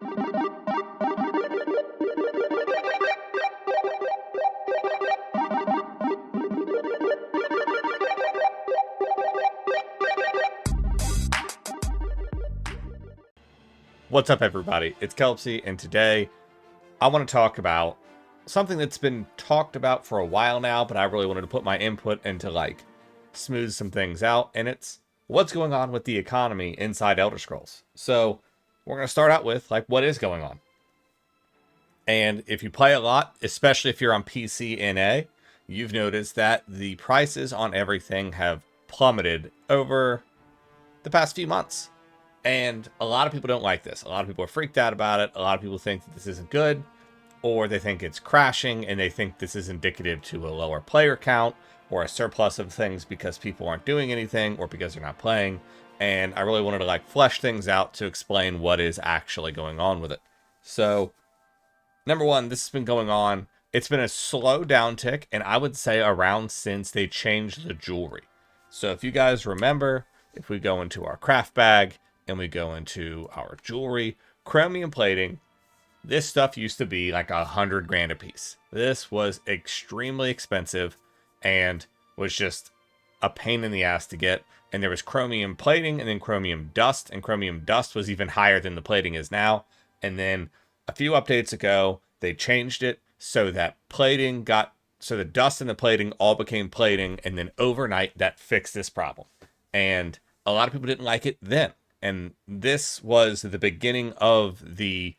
What's up, everybody? It's Kelpsy, and today I want to talk about something that's been talked about for a while now, but I really wanted to put my input into, smooth some things out, and it's what's going on with the economy inside Elder Scrolls. So, we're going to start out with, what is going on? And if you play a lot, especially if you're on PC NA, you've noticed that the prices on everything have plummeted over the past few months. And a lot of people don't like this. A lot of people are freaked out about it. A lot of people think that this isn't good, or they think it's crashing, and they think this is indicative to a lower player count or a surplus of things because people aren't doing anything or because they're not playing. And I really wanted to flesh things out to explain what is actually going on with it. So, number one, this has been going on. It's been a slow downtick, and I would say around since they changed the jewelry. So if you guys remember, if we go into our craft bag, and we go into our jewelry, chromium plating, this stuff used to be like $100 grand a piece. This was extremely expensive and was just a pain in the ass to get. And there was chromium plating and then chromium dust, and chromium dust was even higher than the plating is now. And then a few updates ago, they changed it so that so the dust and the plating all became plating, and then overnight that fixed this problem. And a lot of people didn't like it then. And this was the beginning of the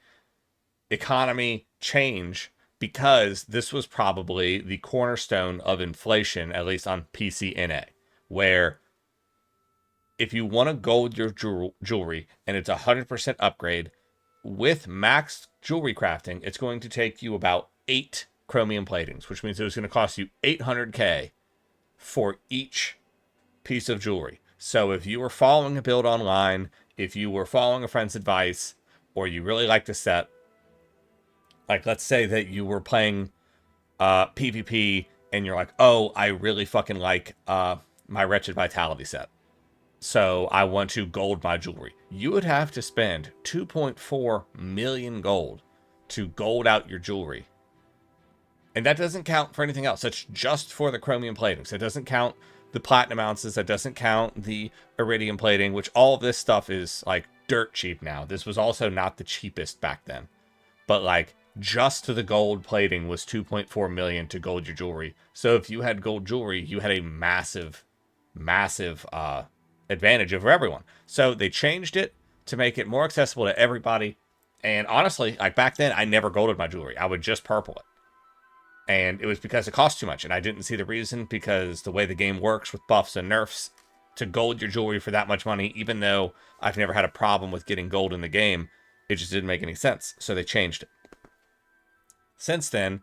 economy change, because this was probably the cornerstone of inflation, at least on PC NA, where if you want to gold your jewelry and it's 100% upgrade with max jewelry crafting, it's going to take you about 8 chromium platings, which means it was going to cost you 800k for each piece of jewelry. So if you were following a build online, if you were following a friend's advice, or you really liked a set, let's say that you were playing PvP and you're like, oh, I really fucking like my Wretched Vitality set, so I want to gold my jewelry. You would have to spend 2.4 million gold to gold out your jewelry. And that doesn't count for anything else. That's just for the chromium platings. It doesn't count the platinum ounces. That doesn't count the iridium plating, which all of this stuff is dirt cheap now. This was also not the cheapest back then, but just the gold plating was 2.4 million to gold your jewelry. So if you had gold jewelry, you had a massive advantage over everyone. So they changed it to make it more accessible to everybody. And honestly, back then, I never golded my jewelry. I would just purple it. And it was because it cost too much, and I didn't see the reason, because the way the game works with buffs and nerfs, to gold your jewelry for that much money, even though I've never had a problem with getting gold in the game, it just didn't make any sense. So they changed it. Since then,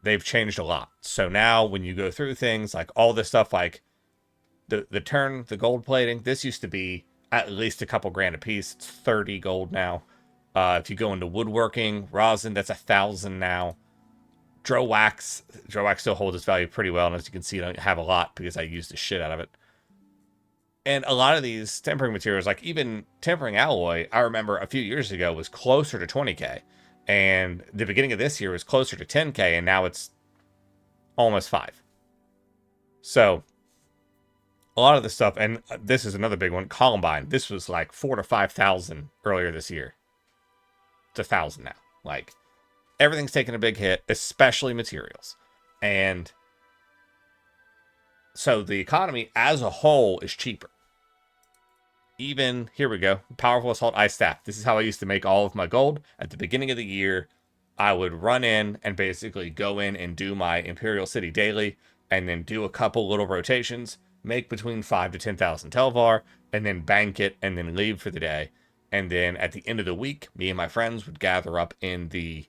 they've changed a lot. So now when you go through things all this stuff, the gold plating, this used to be at least a couple grand a piece. It's 30 gold now. If you go into woodworking, rosin, that's 1,000 now. Drow wax still holds its value pretty well, and as you can see, I don't have a lot because I used the shit out of it. And a lot of these tempering materials, even tempering alloy, I remember a few years ago was closer to 20k, and the beginning of this year was closer to 10k, and now it's almost 5. So a lot of this stuff, and this is another big one, Columbine. This was 4,000 to 5,000 earlier this year. It's 1,000 now. Everything's taken a big hit, especially materials. And so the economy as a whole is cheaper. Even, here we go, Powerful Assault Ice Staff. This is how I used to make all of my gold. At the beginning of the year, I would run in and basically go in and do my Imperial City daily, and then do a couple little rotations, make between 5,000 to 10,000 Telvar, and then bank it, and then leave for the day. And then at the end of the week, me and my friends would gather up in the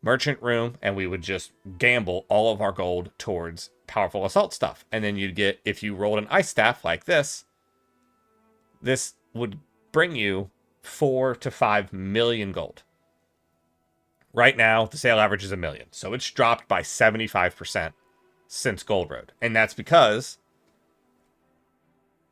merchant room, and we would just gamble all of our gold towards powerful assault stuff. And then you'd get, if you rolled an ice staff like this would bring you 4 to 5 million gold. Right now, the sale average is 1 million. So it's dropped by 75% since Gold Road. And that's because,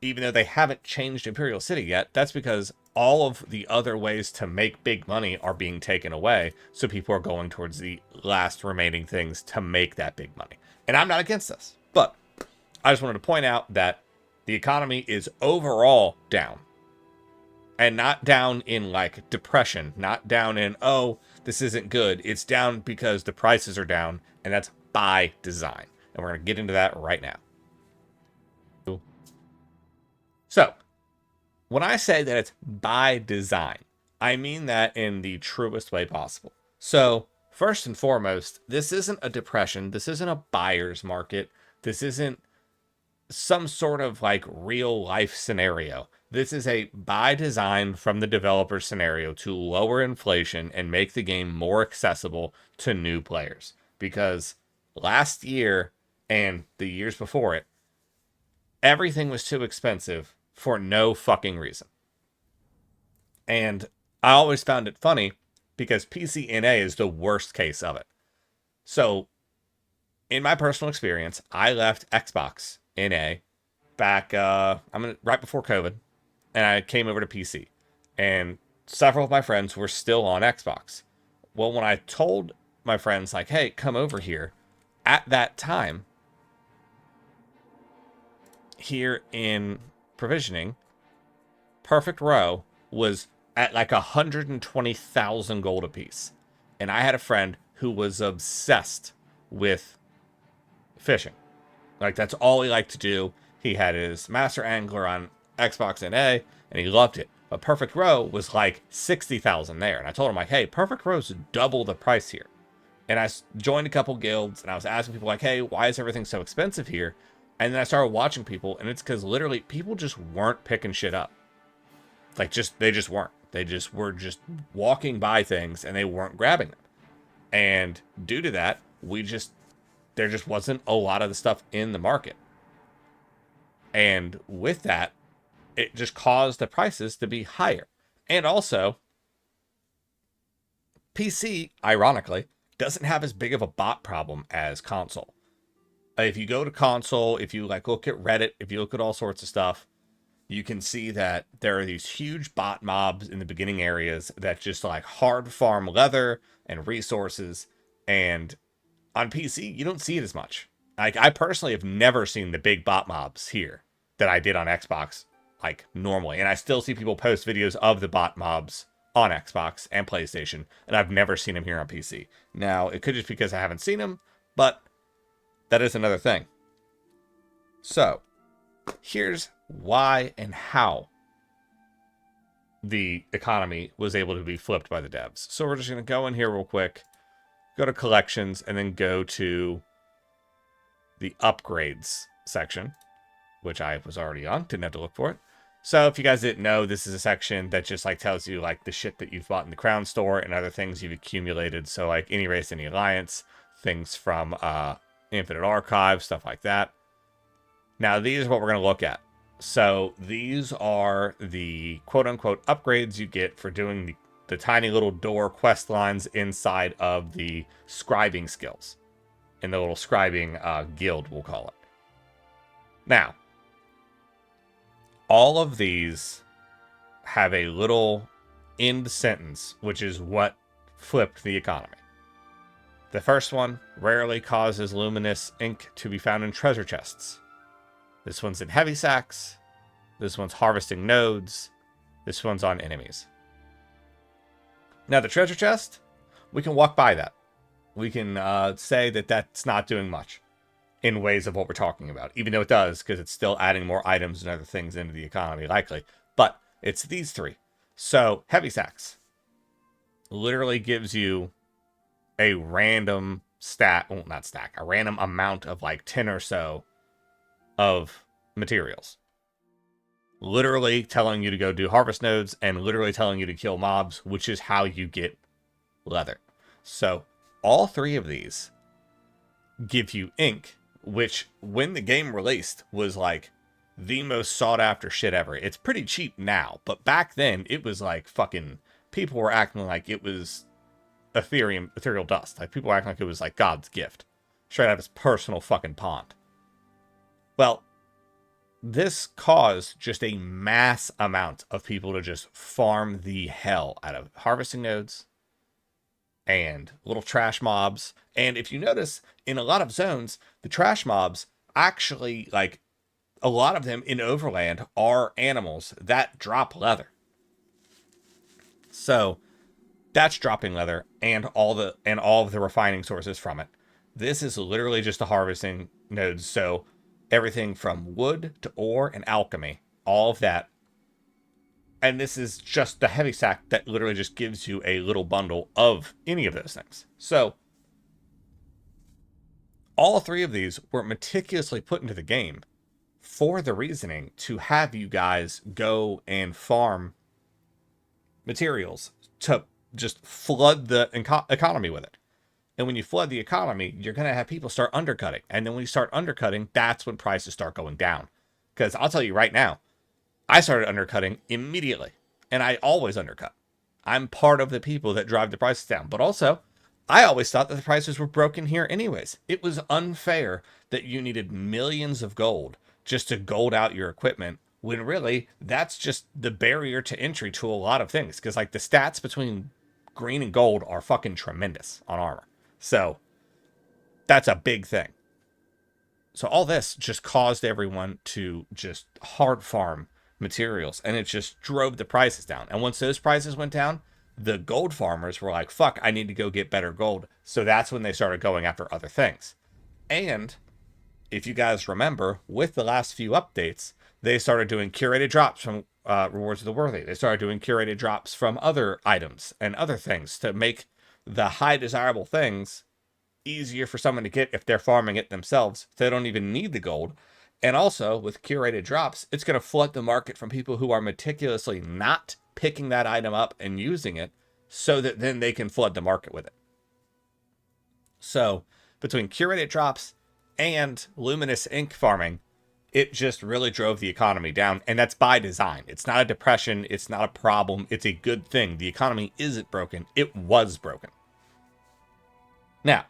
even though they haven't changed Imperial City yet, that's because all of the other ways to make big money are being taken away. So people are going towards the last remaining things to make that big money. And I'm not against this, but I just wanted to point out that the economy is overall down. And not down in like depression, not down in, oh, this isn't good. It's down because the prices are down, and that's by design. And we're going to get into that right now. So, when I say that it's by design, I mean that in the truest way possible. So, first and foremost, this isn't a depression. This isn't a buyer's market. This isn't some sort of like real life scenario. This is a by design from the developer scenario to lower inflation and make the game more accessible to new players. Because last year and the years before it, everything was too expensive for no fucking reason. And I always found it funny because PC NA is the worst case of it. So, in my personal experience, I left Xbox NA back right before COVID, and I came over to PC. And several of my friends were still on Xbox. Well, when I told my friends, like, hey, come over here, at that time, here in provisioning, Perfect Row was at like 120,000 gold apiece. And I had a friend who was obsessed with fishing. Like, that's all he liked to do. He had his Master Angler on Xbox NA, and he loved it. But Perfect Row was like 60,000 there. And I told him, like, hey, Perfect Row's double the price here. And I joined a couple guilds, and I was asking people, like, hey, why is everything so expensive here? And then I started watching people, and it's because literally people just weren't picking shit up. Like, they just weren't. They just were just walking by things, and they weren't grabbing them. And due to that, there just wasn't a lot of the stuff in the market. And with that, it just caused the prices to be higher. And also, PC, ironically, doesn't have as big of a bot problem as console. If you go to console, if you like look at Reddit, if you look at all sorts of stuff, you can see that there are these huge bot mobs in the beginning areas that just like hard farm leather and resources. And on PC, you don't see it as much. Like, I personally have never seen the big bot mobs here that I did on Xbox, like, normally. And I still see people post videos of the bot mobs on Xbox and PlayStation, and I've never seen them here on PC. Now, it could just be because I haven't seen them, but that is another thing. So, here's why and how the economy was able to be flipped by the devs. So we're just going to go in here real quick, go to collections, and then go to the upgrades section, which I was already on, didn't have to look for it. So if you guys didn't know, this is a section that just like tells you like the shit that you've bought in the Crown Store and other things you've accumulated. So like any race, any alliance, things from Infinite Archive, stuff like that. Now these are what we're going to look at. So these are the quote-unquote upgrades you get for doing the tiny little door quest lines inside of the scribing skills. In the little scribing guild, we'll call it. Now, all of these have a little end sentence, which is what flipped the economy. The first one rarely causes luminous ink to be found in treasure chests. This one's in heavy sacks. This one's harvesting nodes. This one's on enemies. Now, the treasure chest, we can walk by that. We can say that that's not doing much in ways of what we're talking about, even though it does, because it's still adding more items and other things into the economy, likely. But it's these three. So, heavy sacks literally gives you a random a random amount of like 10 or so of materials. Literally telling you to go do harvest nodes and literally telling you to kill mobs, which is how you get leather. So all three of these give you ink, which when the game released was like the most sought after shit ever. It's pretty cheap now, but back then it was like fucking people were acting like it was ethereal dust. Like people were acting like it was like God's gift. Straight out of his personal fucking pond. Well, this caused just a mass amount of people to just farm the hell out of harvesting nodes and little trash mobs. And if you notice, in a lot of zones, the trash mobs actually, like, a lot of them in Overland are animals that drop leather. So that's dropping leather and all of the refining sources from it. This is literally just the harvesting nodes. So everything from wood to ore and alchemy, all of that. And this is just the heavy sack that literally just gives you a little bundle of any of those things. So all three of these were meticulously put into the game for the reasoning to have you guys go and farm materials to just flood the economy with it. And when you flood the economy, you're going to have people start undercutting. And then when you start undercutting, that's when prices start going down. Because I'll tell you right now, I started undercutting immediately. And I always undercut. I'm part of the people that drive the prices down. But also, I always thought that the prices were broken here anyways. It was unfair that you needed millions of gold just to gold out your equipment, when really that's just the barrier to entry to a lot of things. Because like the stats between green and gold are fucking tremendous on armor. So that's a big thing. So all this just caused everyone to just hard farm materials, and it just drove the prices down. And once those prices went down, the gold farmers were like, fuck, I need to go get better gold. So that's when they started going after other things. And if you guys remember, with the last few updates, they started doing curated drops from Rewards of the Worthy. They started doing curated drops from other items and other things to make the high desirable things easier for someone to get if they're farming it themselves. They don't even need the gold. And also, with curated drops, it's going to flood the market from people who are meticulously not picking that item up and using it, so that then they can flood the market with it. So, between curated drops and luminous ink farming, it just really drove the economy down. And that's by design. It's not a depression. It's not a problem. It's a good thing. The economy isn't broken. It was broken. Now,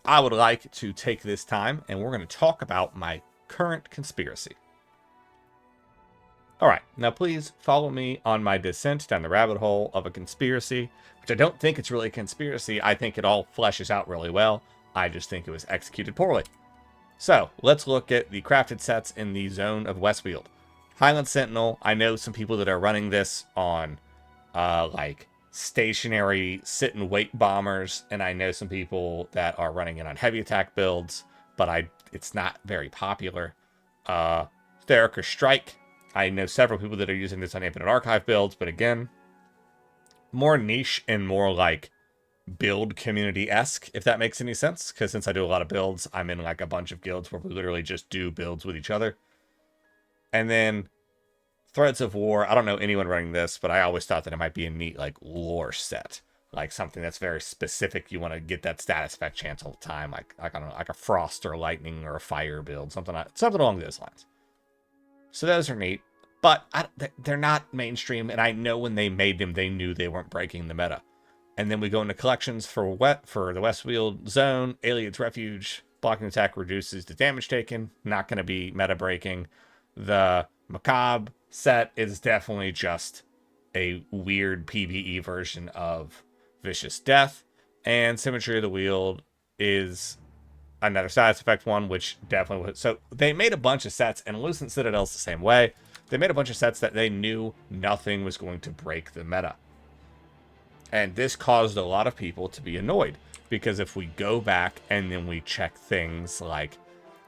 I would like to take this time and we're going to talk about my current conspiracy. All right, now please follow me on my descent down the rabbit hole of a conspiracy, which I don't think it's really a conspiracy. I think it all fleshes out really well. I just think it was executed poorly. So let's look at the crafted sets in the zone of Westfield. Highland Sentinel, I know some people that are running this on like stationary sit and wait bombers, and I know some people that are running it on heavy attack builds, but it's not very popular. Theriker Strike, I know several people that are using this on Infinite Archive builds, but again, more niche and more like build community-esque, if that makes any sense, because since I do a lot of builds, I'm in like a bunch of guilds where we literally just do builds with each other. And then Threads of War, I don't know anyone running this, but I always thought that it might be a neat like lore set, like something that's very specific. You want to get that status effect chance all the time, like I don't know, like a frost or lightning or a fire build, something along those lines. So those are neat, but they're not mainstream, and I know when they made them, they knew they weren't breaking the meta. And then we go into collections for the Westfield Zone. Alien's Refuge. Blocking attack reduces the damage taken. Not going to be meta breaking. The Macabre set is definitely just a weird PvE version of Vicious Death. And Symmetry of the Wield is another status effect one, which definitely was. So they made a bunch of sets, and Lucent Citadel's the same way. They made a bunch of sets that they knew nothing was going to break the meta. And this caused a lot of people to be annoyed, because if we go back and then we check things like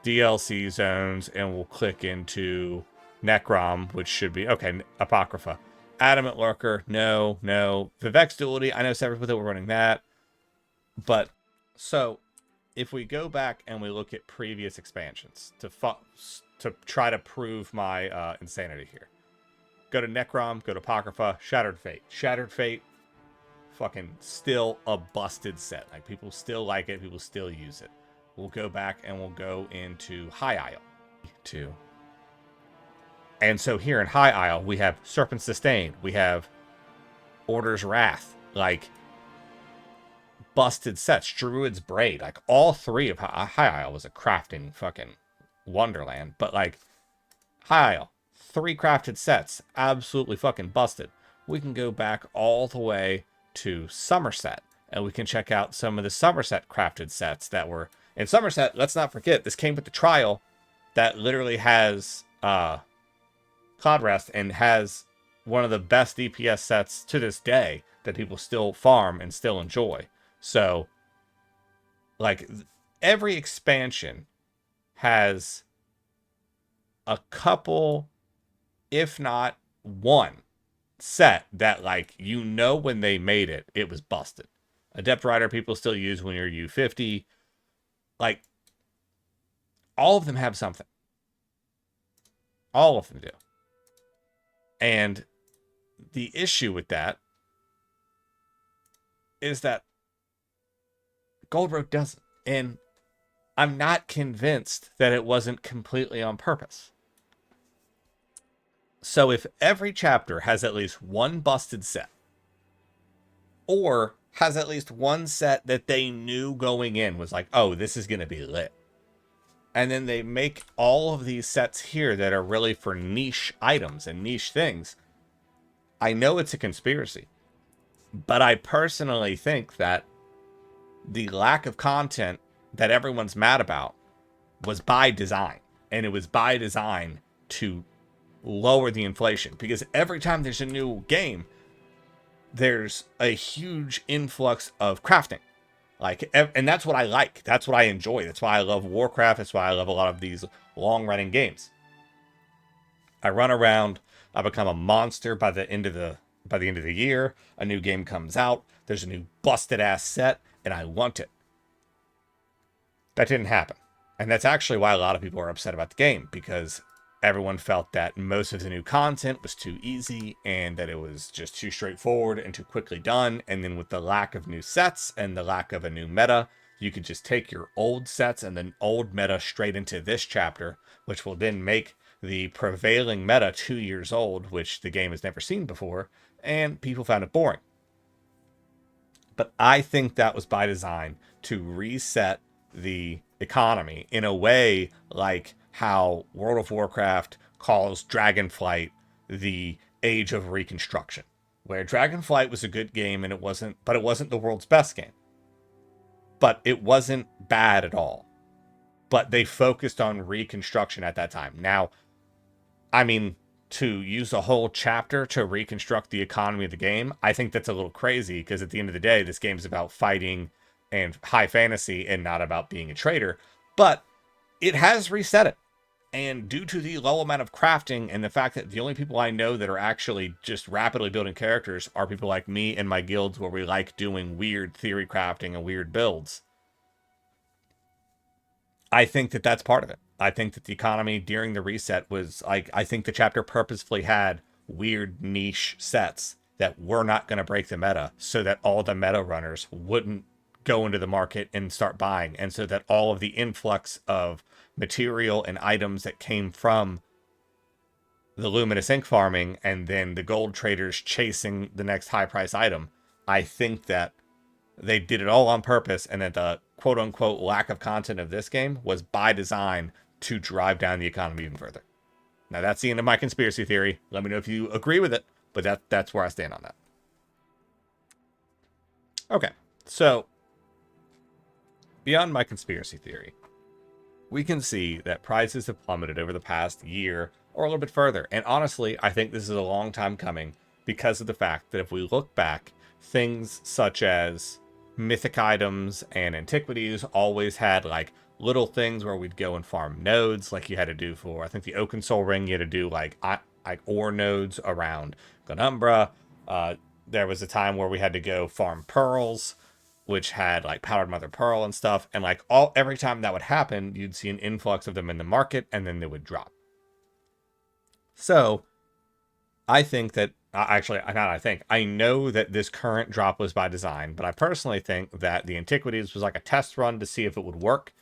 DLC zones and we'll click into Necrom, which should be, okay, Apocrypha. Adamant Lurker, no. Vivek's Duality, I know several people that were running that. But, so, if we go back and we look at previous expansions to try to prove my insanity here. Go to Necrom, go to Apocrypha, Shattered Fate. Shattered Fate, fucking still a busted set. Like, people still like it, people still use it. We'll go back and we'll go into High Isle too. And so here in High Isle, we have Serpent Sustain, we have Order's Wrath, like busted sets, Druid's Braid, like all three of High Isle was a crafting fucking wonderland. But like Heil, 3 crafted sets, absolutely fucking busted. We can go back all the way to Somerset, and we can check out some of the Somerset crafted sets that were in Somerset. Let's not forget, this came with the trial that literally has Cloud Rest and has one of the best DPS sets to this day that people still farm and still enjoy. So, like, every expansion has a couple, if not one, set that, like, you know, when they made it, it was busted. Adept Rider people still use when you're U50. Like, all of them have something. All of them do. And the issue with that is that Gold Road doesn't. And I'm not convinced that it wasn't completely on purpose. So if every chapter has at least one busted set, or has at least one set that they knew going in was like, oh, this is going to be lit, and then they make all of these sets here that are really for niche items and niche things, I know it's a conspiracy, but I personally think that the lack of content that everyone's mad about was by design. And it was by design to lower the inflation. Because every time there's a new game, there's a huge influx of crafting. Like, and that's what I like. That's what I enjoy. That's why I love Warcraft. That's why I love a lot of these long-running games. I run around. I become a monster by the end of the year. A new game comes out. There's a new busted ass set, and I want it. That didn't happen. And that's actually why a lot of people are upset about the game, because everyone felt that most of the new content was too easy and that it was just too straightforward and too quickly done. And then with the lack of new sets and the lack of a new meta, you could just take your old sets and then old meta straight into this chapter, which will then make the prevailing meta 2 years old, which the game has never seen before, and people found it boring. But I think that was by design to reset the economy in a way like how World of Warcraft calls Dragonflight the age of reconstruction, where Dragonflight was a good game and it wasn't the world's best game. But it wasn't bad at all. But they focused on reconstruction at that time. Now, I mean, to use a whole chapter to reconstruct the economy of the game, I think that's a little crazy, because at the end of the day, this game is about fighting and high fantasy and not about being a trader. But it has reset it. And due to the low amount of crafting and the fact that the only people I know that are actually just rapidly building characters are people like me and my guilds, where we like doing weird theory crafting and weird builds, I think that that's part of it. I think that the economy during the reset was like, I think the chapter purposefully had weird niche sets that were not going to break the meta, so that all the meta runners wouldn't go into the market and start buying. And so that all of the influx of material and items that came from the Luminous Ink farming and then the gold traders chasing the next high price item, I think that they did it all on purpose, and that the quote unquote lack of content of this game was by design to drive down the economy even further. Now, that's the end of my conspiracy theory. Let me know if you agree with it, but that's where I stand on that. Okay, so beyond my conspiracy theory, we can see that prices have plummeted over the past year or a little bit further. And honestly, I think this is a long time coming, because of the fact that if we look back, things such as mythic items and antiquities always had like little things where we'd go and farm nodes, like you had to do for, I think, the Oaken Soul Ring. You had to do like ore nodes around Glenumbra. There was a time where we had to go farm pearls, which had like powdered mother pearl and stuff. And like every time that would happen, you'd see an influx of them in the market, and then they would drop. So I think that, I know that this current drop was by design, but I personally think that the Antiquities was like a test run to see if it would work.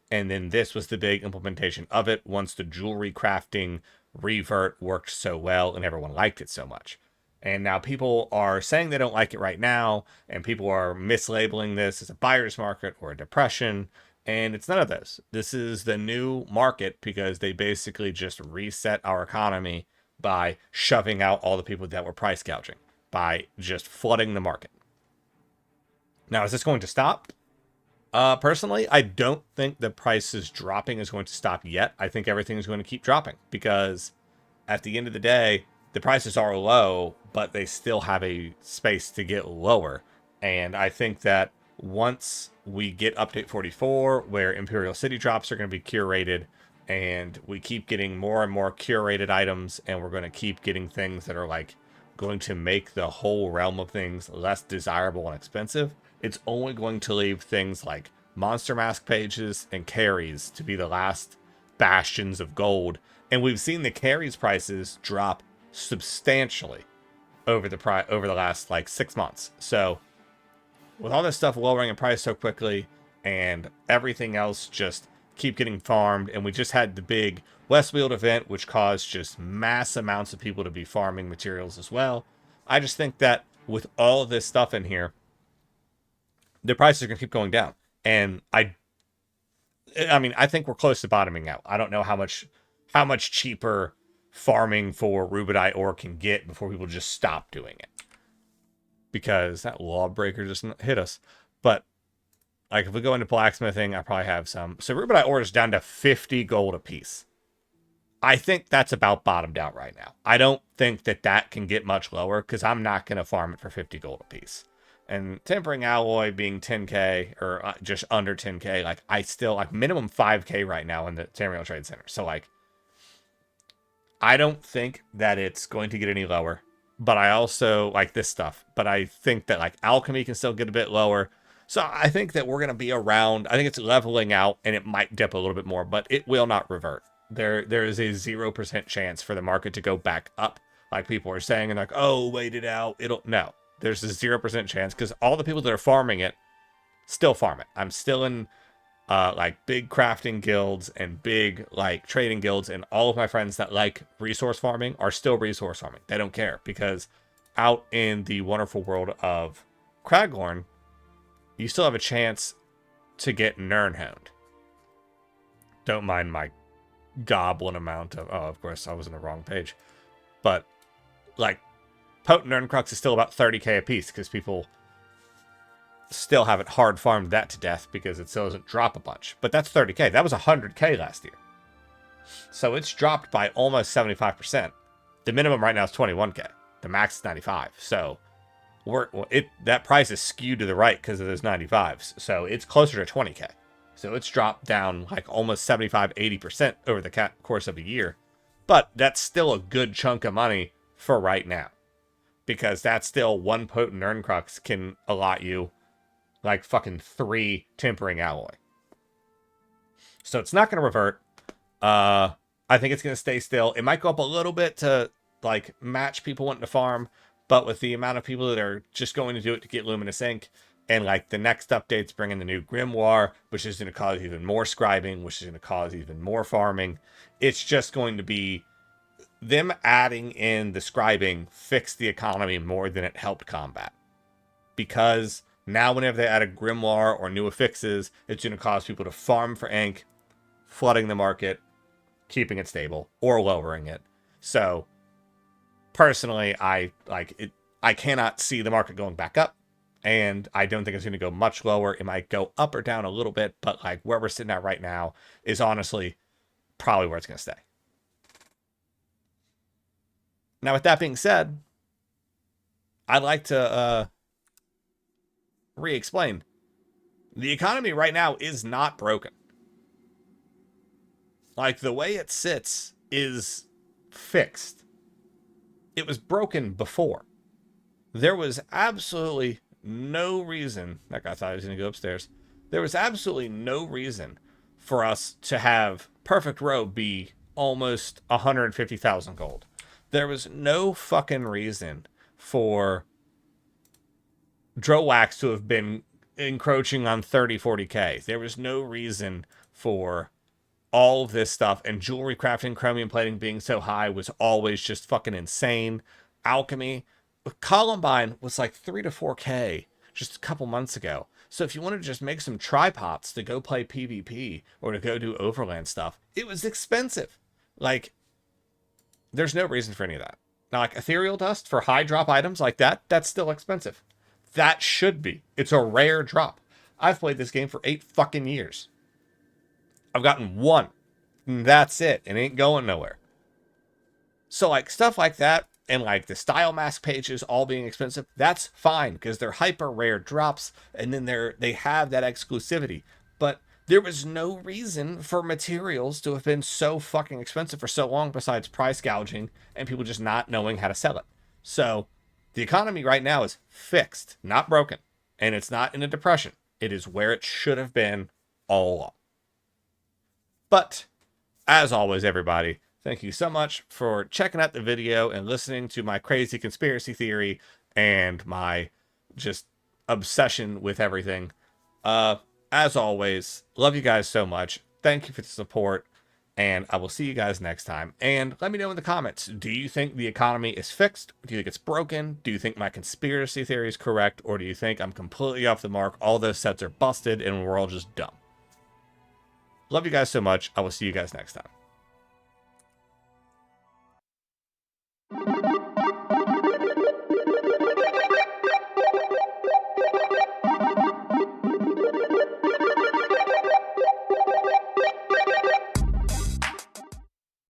And then this was the big implementation of it once the jewelry crafting revert worked so well and everyone liked it so much. And now people are saying they don't like it right now, and people are mislabeling this as a buyer's market or a depression. And it's none of those. This is the new market because they basically just reset our economy by shoving out all the people that were price gouging, by just flooding the market. Now, is this going to stop? Personally, I don't think the prices dropping is going to stop yet. I think everything is going to keep dropping because at the end of the day, the prices are low, but they still have a space to get lower. And I think that once we get update 44, where Imperial City drops are going to be curated, and we keep getting more and more curated items, and we're going to keep getting things that are like going to make the whole realm of things less desirable and expensive, it's only going to leave things like monster mask pages and carries to be the last bastions of gold. And we've seen the carries prices drop substantially over the last like 6 months. So with all this stuff lowering in price so quickly and everything else just keep getting farmed, and we just had the big Westfield event, which caused just mass amounts of people to be farming materials as well. I just think that with all of this stuff in here, the prices are going to keep going down. And I mean, I think we're close to bottoming out. I don't know how much cheaper farming for rubidite ore can get before people just stop doing it. Because that lawbreaker just hit us. But like if we go into blacksmithing, I probably have some. So rubidite ore is down to 50 gold a piece. I think that's about bottomed out right now. I don't think that can get much lower because I'm not going to farm it for 50 gold a piece. And tempering alloy being 10k or just under 10k, like I still like minimum 5k right now in the Tamriel Trade Center. So like, I don't think that it's going to get any lower, but I also like this stuff. But I think that like alchemy can still get a bit lower. So I think that we're going to be around, I think it's leveling out and it might dip a little bit more, but it will not revert. There is a 0% chance for the market to go back up like people are saying and like, oh, wait it out. No, there's a 0% chance because all the people that are farming it still farm it. I'm still in like big crafting guilds and big like trading guilds, and all of my friends that like resource farming are still resource farming. They don't care because out in the wonderful world of Craglorn, you still have a chance to get Nirnhound. Don't mind my goblin amount of... Oh, of course, I was in the wrong page. But, like, Potent Nirncrux is still about 30k a piece because people still haven't hard farmed that to death because it still doesn't drop a bunch. But that's 30k. That was 100k last year. So it's dropped by almost 75%. The minimum right now is 21k. The max is 95. So that price is skewed to the right because of those 95s. So it's closer to 20k. So it's dropped down like almost 75, 80% over the course of a year. But that's still a good chunk of money for right now. Because that's still one potent Nirncrux can allot you like fucking 3 tempering alloy. So it's not going to revert. I think it's going to stay still. It might go up a little bit to like match people wanting to farm. But with the amount of people that are just going to do it to get Luminous Ink, and like the next updates bring in the new Grimoire, which is going to cause even more scribing, which is going to cause even more farming. It's just going to be them adding in the scribing fixed the economy more than it helped combat. Because now whenever they add a Grimoire or new affixes, it's going to cause people to farm for ink, flooding the market, keeping it stable, or lowering it. So personally, I cannot see the market going back up, and I don't think it's going to go much lower. It might go up or down a little bit, but like where we're sitting at right now is honestly probably where it's going to stay. Now, with that being said, I'd like to re-explain. The economy right now is not broken. Like, the way it sits is fixed. It was broken before. There was absolutely no reason... That guy thought he was going to go upstairs. There was absolutely no reason for us to have Perfect Row be almost 150,000 gold. There was no fucking reason for Drowax to have been encroaching on 30, 40k. There was no reason for all of this stuff, and jewelry crafting, chromium plating being so high was always just fucking insane. Alchemy, Columbine was like 3 to 4k just a couple months ago. So if you wanted to just make some tripods to go play PvP or to go do overland stuff, it was expensive. Like, there's no reason for any of that. Now, like ethereal dust for high drop items like that, that's still expensive. That should be. It's a rare drop. I've played this game for 8 fucking years. I've gotten one. And that's it. It ain't going nowhere. So like stuff like that, and like the style mask pages all being expensive, that's fine because they're hyper rare drops, and then they have that exclusivity. But there was no reason for materials to have been so fucking expensive for so long besides price gouging and people just not knowing how to sell it. So the economy right now is fixed, not broken, and it's not in a depression. It is where it should have been all along. But as always, everybody, thank you so much for checking out the video and listening to my crazy conspiracy theory and my just obsession with everything. As always, love you guys so much. Thank you for the support, and I will see you guys next time. And let me know in the comments, do you think the economy is fixed? Do you think it's broken? Do you think my conspiracy theory is correct? Or do you think I'm completely off the mark? All those sets are busted and we're all just dumb. Love you guys so much. I will see you guys next time.